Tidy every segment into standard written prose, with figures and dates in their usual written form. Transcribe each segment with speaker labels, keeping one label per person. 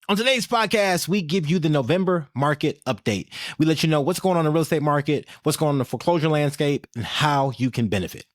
Speaker 1: On today's podcast, we give you the November market update. We let you know what's going on in the real estate market, what's going on in the foreclosure landscape, and how you can benefit.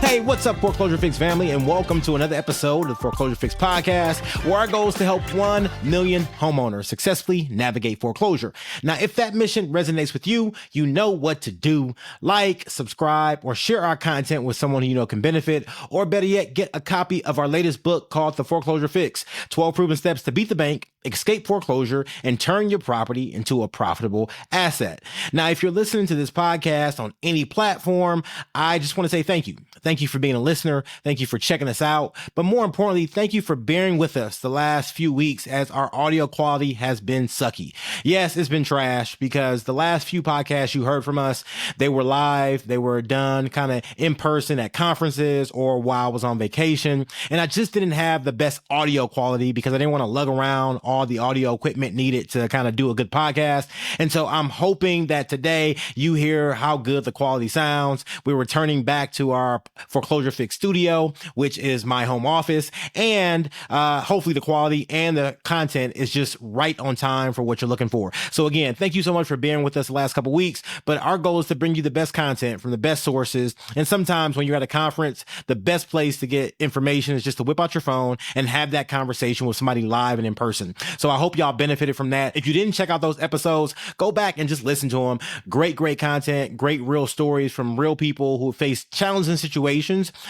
Speaker 1: Hey, what's up, Foreclosure Fix family, and welcome to another episode of the Foreclosure Fix podcast, where our goal is to help 1 million homeowners successfully navigate foreclosure. Now, if that mission resonates with you, you know what to do. Like, subscribe, or share our content with someone who you know can benefit, or better yet, get a copy of our latest book called The Foreclosure Fix, 12 Proven Steps to Beat the Bank, Escape Foreclosure, and Turn Your Property into a Profitable Asset. Now, if you're listening to this podcast on any platform, I just want to say thank you. Thank you for being a listener. Thank you for checking us out. But more importantly, thank you for bearing with us the last few weeks as our audio quality has been sucky. Yes, it's been trash because the last few podcasts you heard from us, they were live, they were done kind of in person at conferences or while I was on vacation. And I just didn't have the best audio quality because I didn't want to lug around all the audio equipment needed to kind of do a good podcast. And so I'm hoping that today you hear how good the quality sounds. We're returning back to our Foreclosure Fix studio, which is my home office, and hopefully the quality and the content is just right on time for what you're looking for. So again, thank you so much for bearing with us the last couple of weeks, but our goal is to bring you the best content from the best sources. And sometimes when you're at a conference, the best place to get information is just to whip out your phone and have that conversation with somebody live and in person. So I hope y'all benefited from that. If you didn't check out those episodes, go back and just listen to them. Great content, great real stories from real people who face challenging situations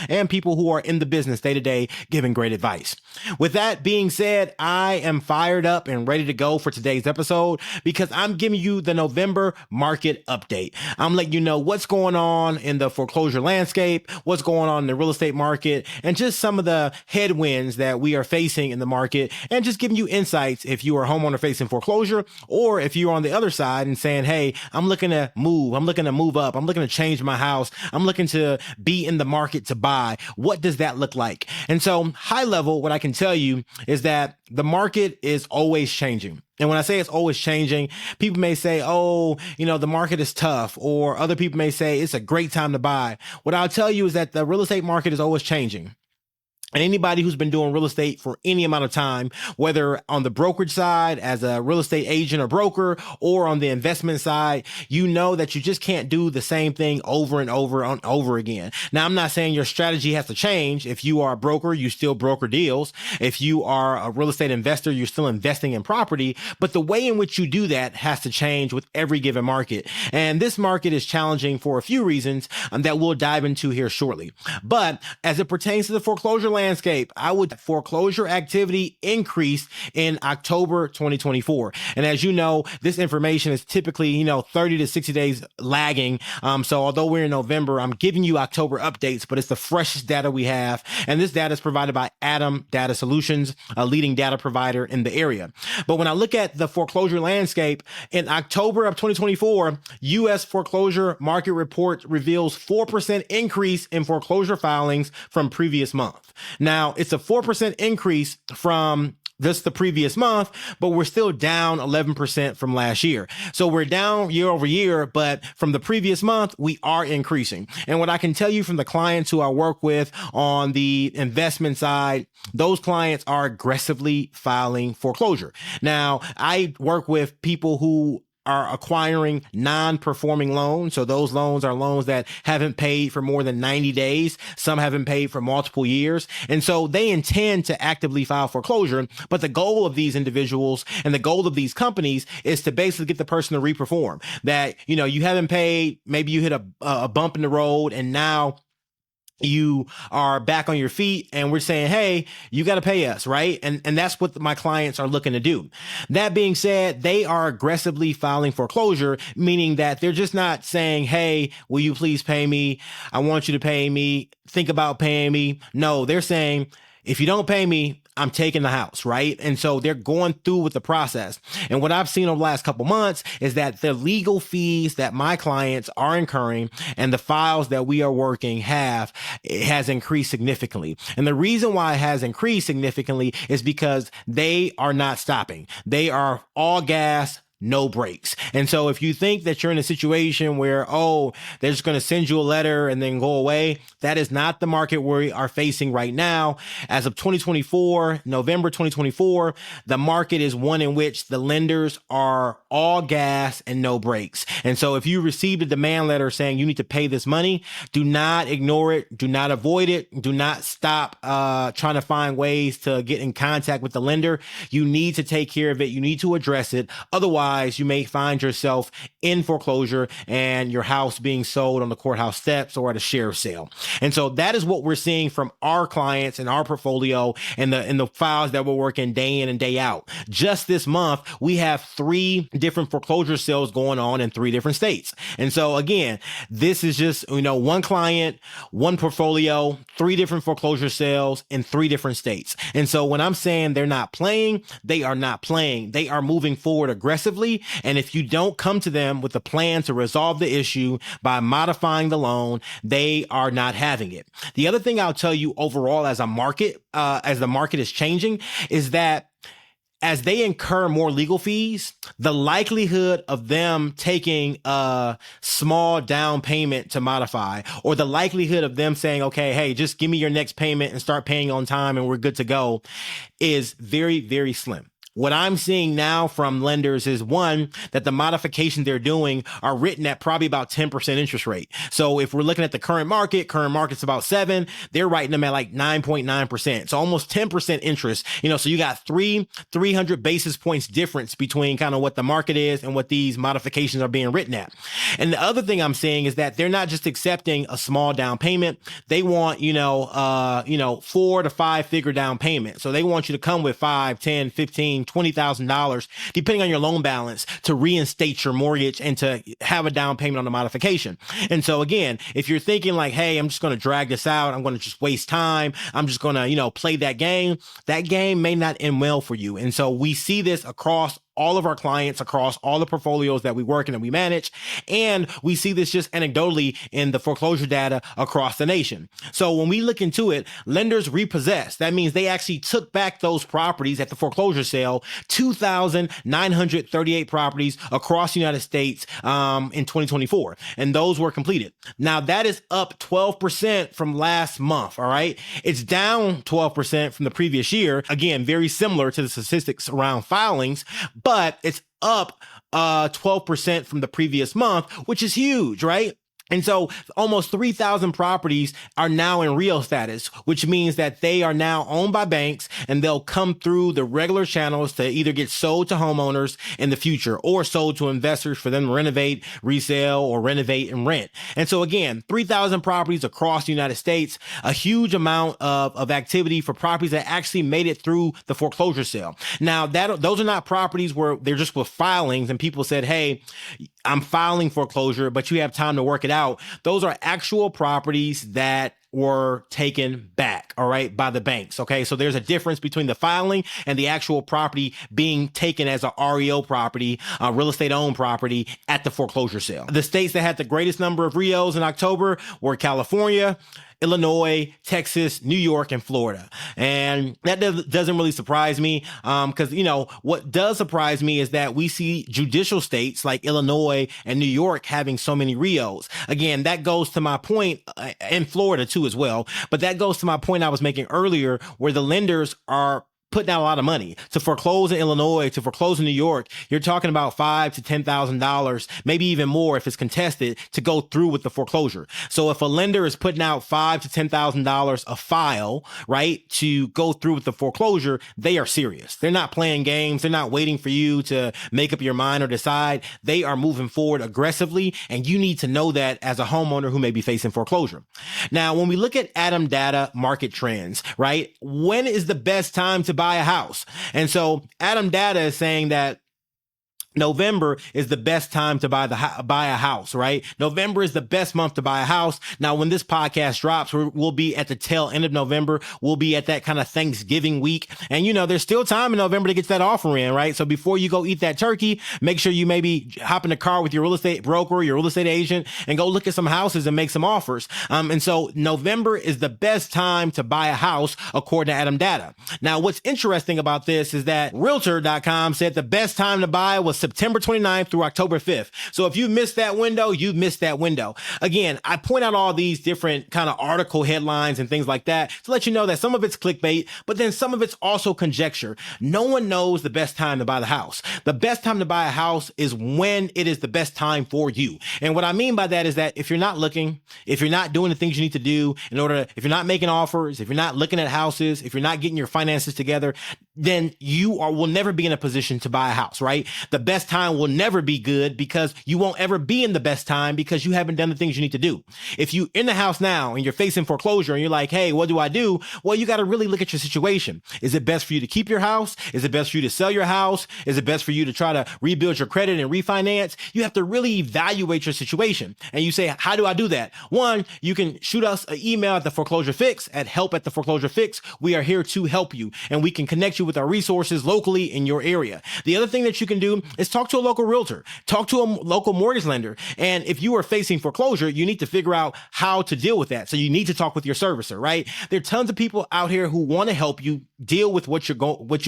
Speaker 1: and people who are in the business day to day giving great advice. With that being said, I am fired up and ready to go for today's episode because I'm giving you the November market update. I'm letting you know what's going on in the foreclosure landscape, what's going on in the real estate market, and just some of the headwinds that we are facing in the market, and just giving you insights if you are a homeowner facing foreclosure, or if you're on the other side and saying, hey, I'm looking to move up, I'm looking to change my house, I'm looking to be in the market to buy. What does that look like? And so high level, what I can tell you is that the market is always changing. And when I say it's always changing, people may say, oh, the market is tough, or other people may say it's a great time to buy. What I'll tell you is that the real estate market is always changing. And anybody who's been doing real estate for any amount of time, whether on the brokerage side as a real estate agent or broker, or on the investment side, you know that you just can't do the same thing over and over again. Now, I'm not saying your strategy has to change. If you are a broker, you still broker deals. If you are a real estate investor, you're still investing in property. But the way in which you do that has to change with every given market. And this market is challenging for a few reasons that we'll dive into here shortly. But as it pertains to the foreclosure landscape, foreclosure activity increased in October 2024. And as you know, this information is typically, 30 to 60 days lagging. So although we're in November, I'm giving you October updates, but it's the freshest data we have. And this data is provided by Adam Data Solutions, a leading data provider in the area. But when I look at the foreclosure landscape in October of 2024, U.S. foreclosure market report reveals 4% increase in foreclosure filings from previous month. Now, it's a 4% increase from just the previous month, but we're still down 11% from last year. So we're down year over year, but from the previous month, we are increasing. And what I can tell you from the clients who I work with on the investment side, those clients are aggressively filing foreclosure. Now, I work with people who are acquiring non-performing loans. So those loans are loans that haven't paid for more than 90 days. Some haven't paid for multiple years. And so they intend to actively file foreclosure. But the goal of these individuals and the goal of these companies is to basically get the person to reperform. That, you haven't paid, maybe you hit a bump in the road, and now you are back on your feet and we're saying, hey, you got to pay us, right? And that's what my clients are looking to do. That being said, they are aggressively filing foreclosure, meaning that they're just not saying, hey, will you please pay me? I want you to pay me. Think about paying me. No, they're saying, if you don't pay me, I'm taking the house, right? And so they're going through with the process. And what I've seen over the last couple months is that the legal fees that my clients are incurring and the files that we are working it has increased significantly. And the reason why it has increased significantly is because they are not stopping. They are all gas, no breaks. And so if you think that you're in a situation where, oh, they're just going to send you a letter and then go away, that is not the market we are facing right now. As of 2024, November 2024, the market is one in which the lenders are all gas and no breaks. And so if you received a demand letter saying you need to pay this money, do not ignore it. Do not avoid it. Do not stop trying to find ways to get in contact with the lender. You need to take care of it. You need to address it. Otherwise, you may find yourself in foreclosure and your house being sold on the courthouse steps or at a sheriff's sale. And so that is what we're seeing from our clients and our portfolio and the files that we're working day in and day out. Just this month, we have 3 different foreclosure sales going on in 3 different states. And so again, this is just, one client, one portfolio, 3 different foreclosure sales in 3 different states. And so when I'm saying they're not playing, they are not playing. They are moving forward aggressively. And if you don't come to them with a plan to resolve the issue by modifying the loan, they are not having it. The other thing I'll tell you overall as a market, as the market is changing, is that as they incur more legal fees, the likelihood of them taking a small down payment to modify, or the likelihood of them saying, okay, hey, just give me your next payment and start paying on time and we're good to go, is very, very slim. What I'm seeing now from lenders is, one, that the modifications they're doing are written at probably about 10% interest rate. So if we're looking at the current market's about 7, they're writing them at like 9.9%. So almost 10% interest, so you got 300 basis points difference between kind of what the market is and what these modifications are being written at. And the other thing I'm seeing is that they're not just accepting a small down payment. They want, 4 to 5 figure down payment. So they want you to come with 5, 10, 15, $20,000, depending on your loan balance, to reinstate your mortgage and to have a down payment on the modification. And so again, if you're thinking like, hey, I'm just going to drag this out, I'm going to just waste time, I'm just going to, play that game may not end well for you. And so we see this across all of our clients, across all the portfolios that we work in and we manage. And we see this just anecdotally in the foreclosure data across the nation. So when we look into it, lenders repossess. That means they actually took back those properties at the foreclosure sale, 2,938 properties across the United States in 2024. And those were completed. Now that is up 12% from last month. All right. It's down 12% from the previous year. Again, very similar to the statistics around filings, but it's up 12% from the previous month, which is huge, right? And so almost 3,000 properties are now in REO status, which means that they are now owned by banks and they'll come through the regular channels to either get sold to homeowners in the future or sold to investors for them to renovate, resell, or renovate and rent. And so again, 3,000 properties across the United States, a huge amount of activity for properties that actually made it through the foreclosure sale. Now, those are not properties where they're just with filings and people said, hey, I'm filing foreclosure, but you have time to work it out. Those are actual properties that were taken back, all right, by the banks. Okay. So there's a difference between the filing and the actual property being taken as a REO property, real estate owned property at the foreclosure sale. The states that had the greatest number of REOs in October were California, Illinois, Texas, New York, and Florida. And that doesn't really surprise me because, what does surprise me is that we see judicial states like Illinois and New York having so many REOs. Again, that goes to my point, and Florida too as well, but that goes to my point I was making earlier where the lenders are putting out a lot of money. To foreclose in Illinois, to foreclose in New York, you're talking about $5,000 to $10,000, maybe even more if it's contested, to go through with the foreclosure. So if a lender is putting out $5,000 to $10,000 a file, right, to go through with the foreclosure, they are serious. They're not playing games. They're not waiting for you to make up your mind or decide. They are moving forward aggressively, and you need to know that as a homeowner who may be facing foreclosure. Now, when we look at ATTOM data market trends, right, when is the best time to buy a house? And so ATTOM data is saying that November is the best time to buy a house, right? November is the best month to buy a house. Now, when this podcast drops, we'll be at the tail end of November. We'll be at that kind of Thanksgiving week. And, there's still time in November to get that offer in, right? So before you go eat that turkey, make sure you maybe hop in the car with your real estate broker, your real estate agent, and go look at some houses and make some offers. And so November is the best time to buy a house, according to ATTOM data. Now, what's interesting about this is that Realtor.com said the best time to buy was September 29th through October 5th. So if you missed that window, you've missed that window. Again, I point out all these different kind of article headlines and things like that to let you know that some of it's clickbait, but then some of it's also conjecture. No one knows the best time to buy the house. The best time to buy a house is when it is the best time for you. And what I mean by that is that if you're not looking, if you're not doing the things you need to do if you're not making offers, if you're not looking at houses, if you're not getting your finances together, then will never be in a position to buy a house, right? The best time will never be good because you won't ever be in the best time because you haven't done the things you need to do. If you in the house now and you're facing foreclosure and you're like, hey, what do I do? Well, you got to really look at your situation. Is it best for you to keep your house? Is it best for you to sell your house? Is it best for you to try to rebuild your credit and refinance? You have to really evaluate your situation. And you say, how do I do that? One, you can shoot us an email at the Foreclosure Fix at help@theforeclosurefix. We are here to help you and we can connect you with our resources locally in your area. The other thing that you can do is talk to a local realtor, talk to a local mortgage lender. And if you are facing foreclosure, you need to figure out how to deal with that. So you need to talk with your servicer, right? There are tons of people out here who want to help you deal with what you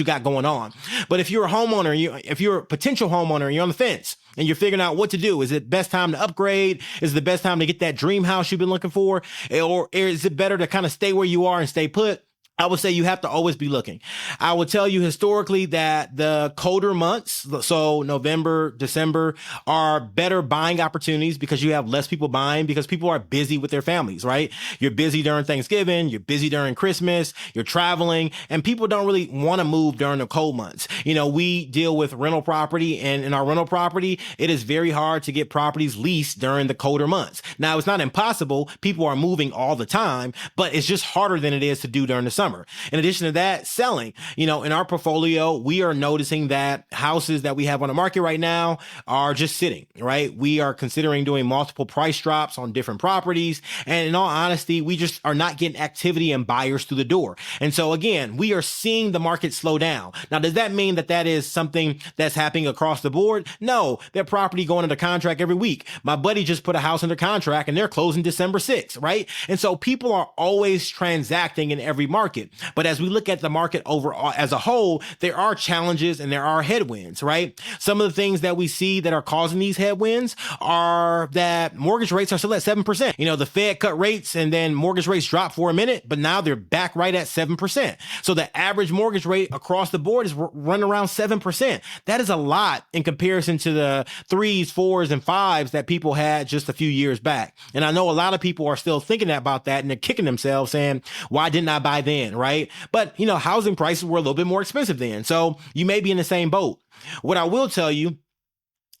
Speaker 1: got going on. But if you're a homeowner, if you're a potential homeowner and you're on the fence and you're figuring out what to do, is it best time to upgrade? Is it the best time to get that dream house you've been looking for? Or is it better to kind of stay where you are and stay put? I would say you have to always be looking. I would tell you historically that the colder months, so November, December, are better buying opportunities because you have less people buying because people are busy with their families, right? You're busy during Thanksgiving, you're busy during Christmas, you're traveling, and people don't really want to move during the cold months. We deal with rental property, and in our rental property, it is very hard to get properties leased during the colder months. Now, it's not impossible. People are moving all the time, but it's just harder than it is to do during the summer. In addition to that, selling, in our portfolio, we are noticing that houses that we have on the market right now are just sitting, right? We are considering doing multiple price drops on different properties. And in all honesty, we just are not getting activity and buyers through the door. And so again, we are seeing the market slow down. Now, does that mean that is something that's happening across the board? No, their property going under contract every week. My buddy just put a house under contract and they're closing December 6th, right? And so people are always transacting in every market. But as we look at the market overall as a whole, there are challenges and there are headwinds, right? Some of the things that we see that are causing these headwinds are that mortgage rates are still at 7%. The Fed cut rates and then mortgage rates dropped for a minute, but now they're back right at 7%. So the average mortgage rate across the board is running around 7%. That is a lot in comparison to the 3s, 4s, and 5s that people had just a few years back. And I know a lot of people are still thinking about that and they're kicking themselves saying, why didn't I buy then? Right? But, housing prices were a little bit more expensive then. So you may be in the same boat. What I will tell you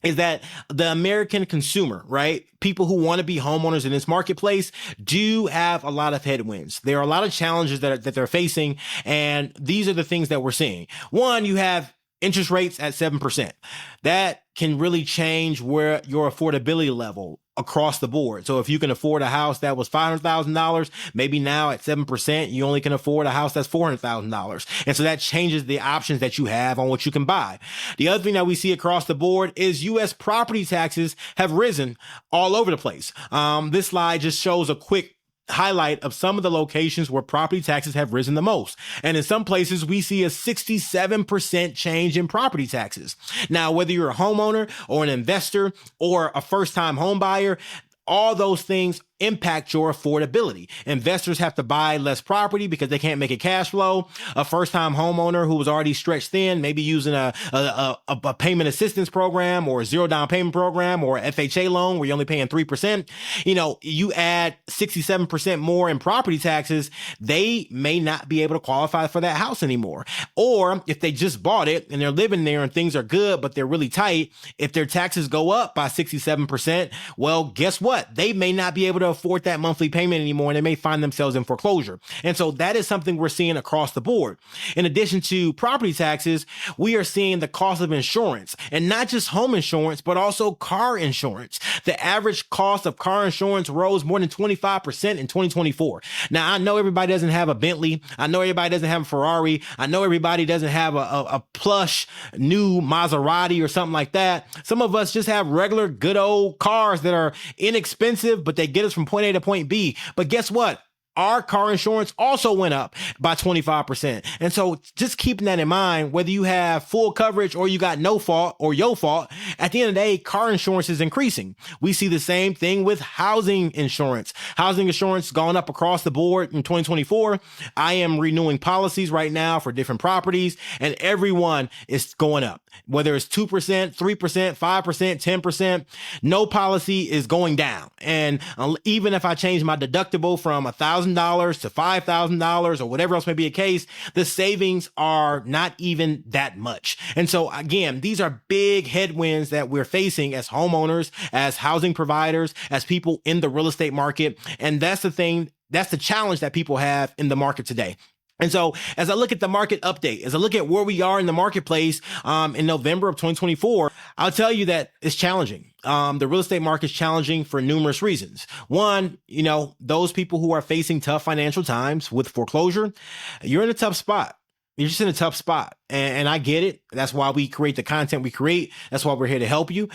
Speaker 1: is that the American consumer, right? People who want to be homeowners in this marketplace do have a lot of headwinds. There are a lot of challenges that they're facing. And these are the things that we're seeing. One, you have interest rates at 7%. That can really change where your affordability level across the board. So if you can afford a house that was $500,000, maybe now at 7%, you only can afford a house that's $400,000. And so that changes the options that you have on what you can buy. The other thing that we see across the board is U.S. property taxes have risen all over the place. This slide just shows a quick highlight of some of the locations where property taxes have risen the most. And in some places, we see a 67% change in property taxes. Now, whether you're a homeowner or an investor or a first-time home buyer, all those things impact your affordability. Investors have to buy less property because they can't make a cash flow. A first-time homeowner who was already stretched thin, maybe using a payment assistance program or a zero down payment program or a FHA loan where you're only paying 3%. You add 67% more in property taxes, they may not be able to qualify for that house anymore. Or if they just bought it and they're living there and things are good, but they're really tight, if their taxes go up by 67%, well, guess what? They may not be able to afford that monthly payment anymore, and they may find themselves in foreclosure. And so that is something we're seeing across the board. In addition to property taxes, we are seeing the cost of insurance, and not just home insurance, but also car insurance. The average cost of car insurance rose more than 25% in 2024. Now, I know everybody doesn't have a Bentley. I know everybody doesn't have a Ferrari. I know everybody doesn't have a plush new Maserati or something like that. Some of us just have regular good old cars that are inexpensive, but they get us from point A to point B. But guess what? our car insurance also went up by 25%. And so just keeping that in mind, whether you have full coverage or you got no fault or your fault, at the end of the day, car insurance is increasing. We see the same thing with housing insurance. Housing insurance gone up across the board in 2024. I am renewing policies right now for different properties, and everyone is going up. Whether it's 2%, 3%, 5%, 10%, no policy is going down. And even if I change my deductible from $1,000 to $5,000 or whatever else may be the case, the savings are not even that much. And so again, these are big headwinds that we're facing as homeowners, as housing providers, as people in the real estate market. And that's the thing, that's the challenge that people have in the market today. And so as I look at the market update, as I look at where we are in the marketplace in November of 2024, I'll tell you that it's challenging. The real estate market is challenging for numerous reasons. One, those people who are facing tough financial times with foreclosure, you're in a tough spot. You're just in a tough spot. And I get it. That's why we create the content we create. That's why we're here to help you.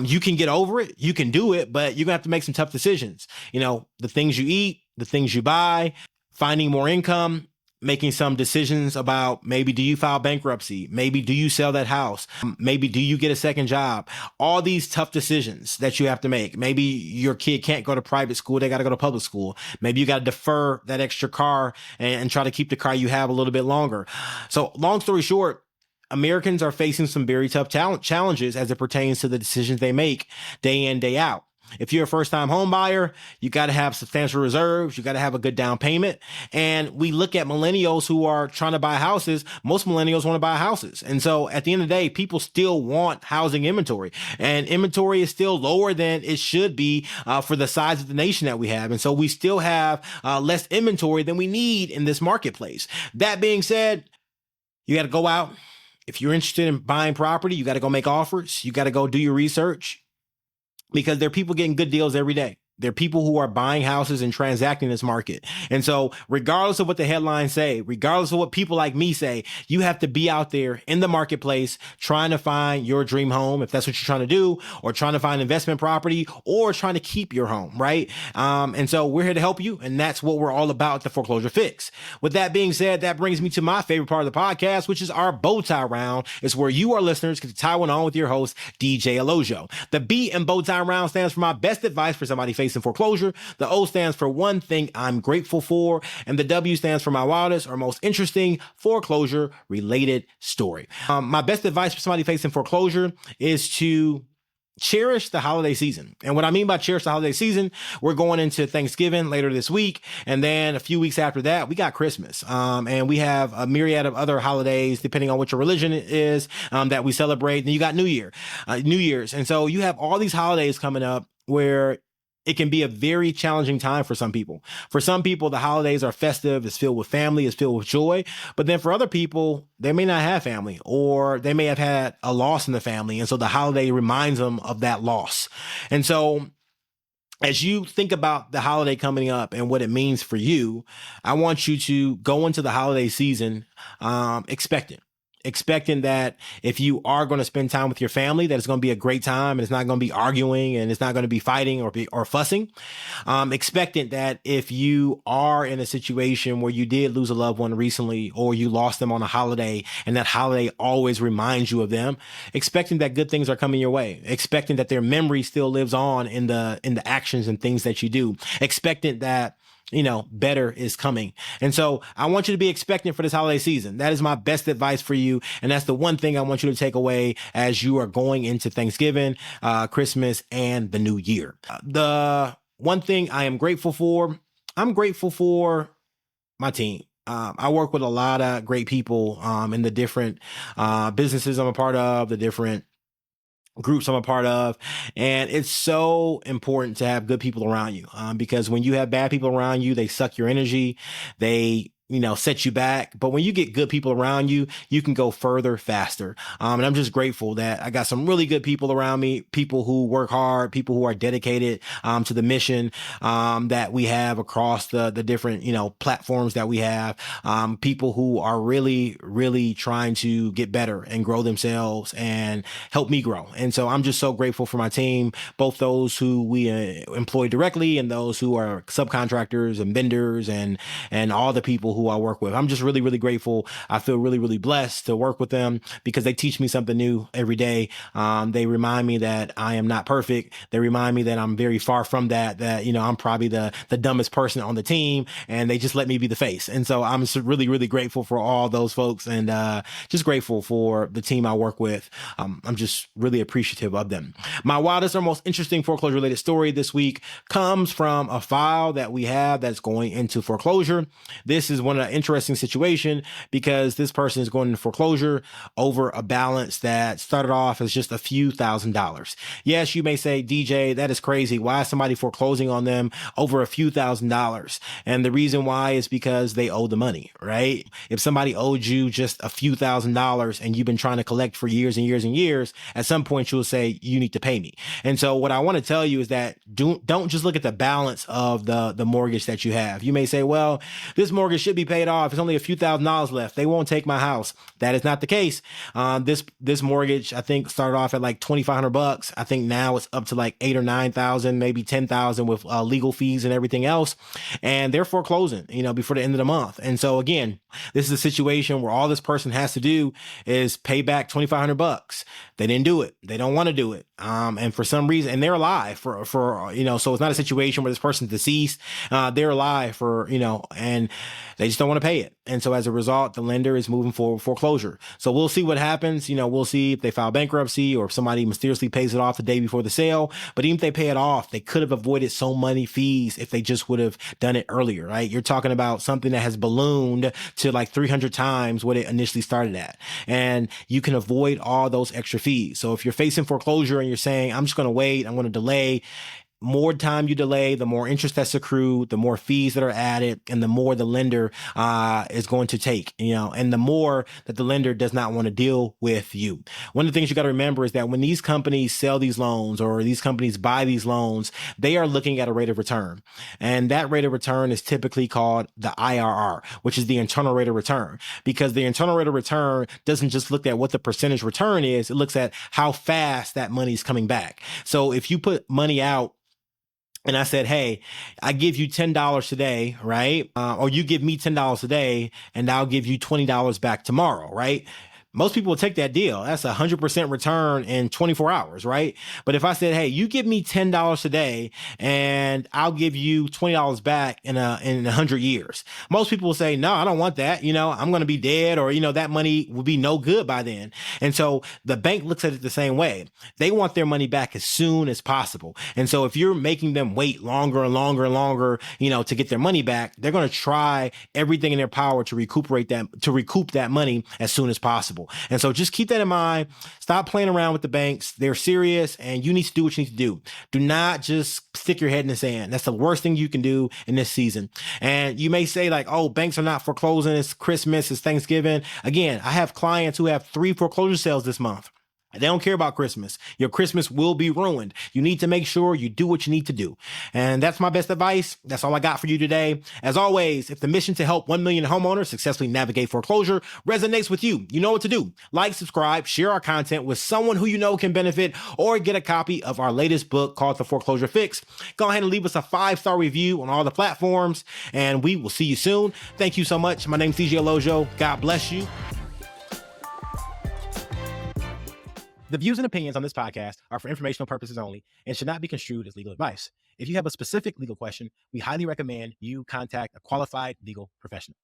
Speaker 1: You can get over it. You can do it, but you're going to have to make some tough decisions. The things you eat, the things you buy, finding more income, making some decisions about maybe do you file bankruptcy? Maybe do you sell that house? Maybe do you get a second job? All these tough decisions that you have to make. Maybe your kid can't go to private school. They got to go to public school. Maybe you got to defer that extra car and try to keep the car you have a little bit longer. So long story short, Americans are facing some very tough challenges as it pertains to the decisions they make day in, day out. If you're a first-time home buyer, you got to have substantial reserves. You got to have a good down payment. And we look at millennials who are trying to buy houses. Most millennials want to buy houses. And so at the end of the day, people still want housing inventory. And inventory is still lower than it should be for the size of the nation that we have. And so we still have less inventory than we need in this marketplace. That being said, you got to go out. If you're interested in buying property, you got to go make offers. You got to go do your research. Because there are people getting good deals every day. There are people who are buying houses and transacting this market. And so regardless of what the headlines say, regardless of what people like me say, you have to be out there in the marketplace trying to find your dream home, if that's what you're trying to do, or trying to find investment property, or trying to keep your home, right? And so we're here to help you. And that's what we're all about, the Foreclosure Fix. With that being said, that brings me to my favorite part of the podcast, which is our bow tie round. It's where you, our listeners, get to tie one on with your host, DJ Olojo. The B in bow tie round stands for my best advice for somebody facing foreclosure. The O stands for one thing I'm grateful for, and the W stands for my wildest or most interesting foreclosure related story. My best advice for somebody facing foreclosure is to cherish the holiday season. And what I mean by cherish the holiday season, we're going into Thanksgiving later this week. And then a few weeks after that, we got Christmas. And we have a myriad of other holidays, depending on what your religion is, that we celebrate. Then you got New Year's. And so you have all these holidays coming up where it can be a very challenging time for some people. For some people, the holidays are festive, it's filled with family, it's filled with joy. But then for other people, they may not have family, or they may have had a loss in the family. And so the holiday reminds them of that loss. And so as you think about the holiday coming up and what it means for you, I want you to go into the holiday season expecting that if you are going to spend time with your family, that it's going to be a great time, and it's not going to be arguing, and it's not going to be fighting or fussing. Expectant that if you are in a situation where you did lose a loved one recently, or you lost them on a holiday, and that holiday always reminds you of them, expecting that good things are coming your way, expecting that their memory still lives on in the actions and things that you do, expectant that better is coming. And so I want you to be expectant for this holiday season. That is my best advice for you. And that's the one thing I want you to take away as you are going into Thanksgiving, Christmas, and the new year. The one thing I am grateful for, I'm grateful for my team. I work with a lot of great people in the different businesses I'm a part of, the different groups I'm a part of. And it's so important to have good people around you, because when you have bad people around you, they suck your energy. They set you back. But when you get good people around you, you can go further faster. And I'm just grateful that I got some really good people around me, people who work hard, people who are dedicated to the mission that we have across the different, platforms that we have, people who are really, really trying to get better and grow themselves and help me grow. And so I'm just so grateful for my team, both those who we employ directly and those who are subcontractors and vendors and all the people who I work with. I'm just really, really grateful. I feel really, really blessed to work with them because they teach me something new every day. They remind me that I am not perfect. They remind me that I'm very far from that I'm probably the dumbest person on the team, and they just let me be the face. And so I'm just really, really grateful for all those folks, and just grateful for the team I work with. I'm just really appreciative of them. My wildest or most interesting foreclosure related story this week comes from a file that we have that's going into foreclosure. This is one of the interesting situation because this person is going into foreclosure over a balance that started off as just a few $1,000s. Yes, you may say, DJ, that is crazy. Why is somebody foreclosing on them over a few $1,000s? And the reason why is because they owe the money, right? If somebody owed you just a few $1,000s and you've been trying to collect for years and years and years, at some point you'll say, you need to pay me. And so what I want to tell you is that don't just look at the balance of the mortgage that you have. You may say, well, this mortgage should be paid off. It's only a few $1,000s left. They won't take my house. That is not the case. This mortgage, I think, started off at like $2,500. I think now it's up to like 8,000 or 9,000, maybe 10,000 with legal fees and everything else. And they're foreclosing, before the end of the month. And so again, this is a situation where all this person has to do is pay back $2,500. They didn't do it. They don't want to do it. And for some reason, and they're alive so it's not a situation where this person's deceased. They're alive and they just don't want to pay it. And so as a result, the lender is moving forward with foreclosure. So we'll see what happens. We'll see if they file bankruptcy or if somebody mysteriously pays it off the day before the sale. But even if they pay it off, they could have avoided so many fees if they just would have done it earlier, right? You're talking about something that has ballooned to like 300 times what it initially started at. And you can avoid all those extra fees. So if you're facing foreclosure and you're saying, I'm just going to wait, I'm going to delay, more time you delay, the more interest that's accrued, the more fees that are added, and the more the lender is going to take, and the more that the lender does not want to deal with you. One of the things you got to remember is that when these companies sell these loans or these companies buy these loans, they are looking at a rate of return. And that rate of return is typically called the IRR, which is the internal rate of return, because the internal rate of return doesn't just look at what the percentage return is. It looks at how fast that money is coming back. So if you put money out and I said, hey, I give you $10 today, right? Or you give me $10 today and I'll give you $20 back tomorrow, right? Most people will take that deal. That's 100% return in 24 hours, right? But if I said, hey, you give me $10 today and I'll give you $20 back in 100 years. Most people will say, no, I don't want that. I'm going to be dead, or, that money will be no good by then. And so the bank looks at it the same way. They want their money back as soon as possible. And so if you're making them wait longer and longer and longer, to get their money back, they're going to try everything in their power to recoup that money as soon as possible. And so just keep that in mind. Stop playing around with the banks. They're serious, and you need to do what you need to do. Do not just stick your head in the sand. That's the worst thing you can do in this season. And you may say like, oh, banks are not foreclosing. It's Christmas, it's Thanksgiving. Again, I have clients who have 3 foreclosure sales this month. They don't care about Christmas. Your Christmas will be ruined. You need to make sure you do what you need to do. And that's my best advice. That's all I got for you today. As always, if the mission to help 1 million homeowners successfully navigate foreclosure resonates with you, you know what to do. Like, subscribe, share our content with someone who you know can benefit, or get a copy of our latest book called The Foreclosure Fix. Go ahead and leave us a 5-star review on all the platforms, and we will see you soon. Thank you so much. My name's DJ Olojo. God bless you. The views and opinions on this podcast are for informational purposes only and should not be construed as legal advice. If you have a specific legal question, we highly recommend you contact a qualified legal professional.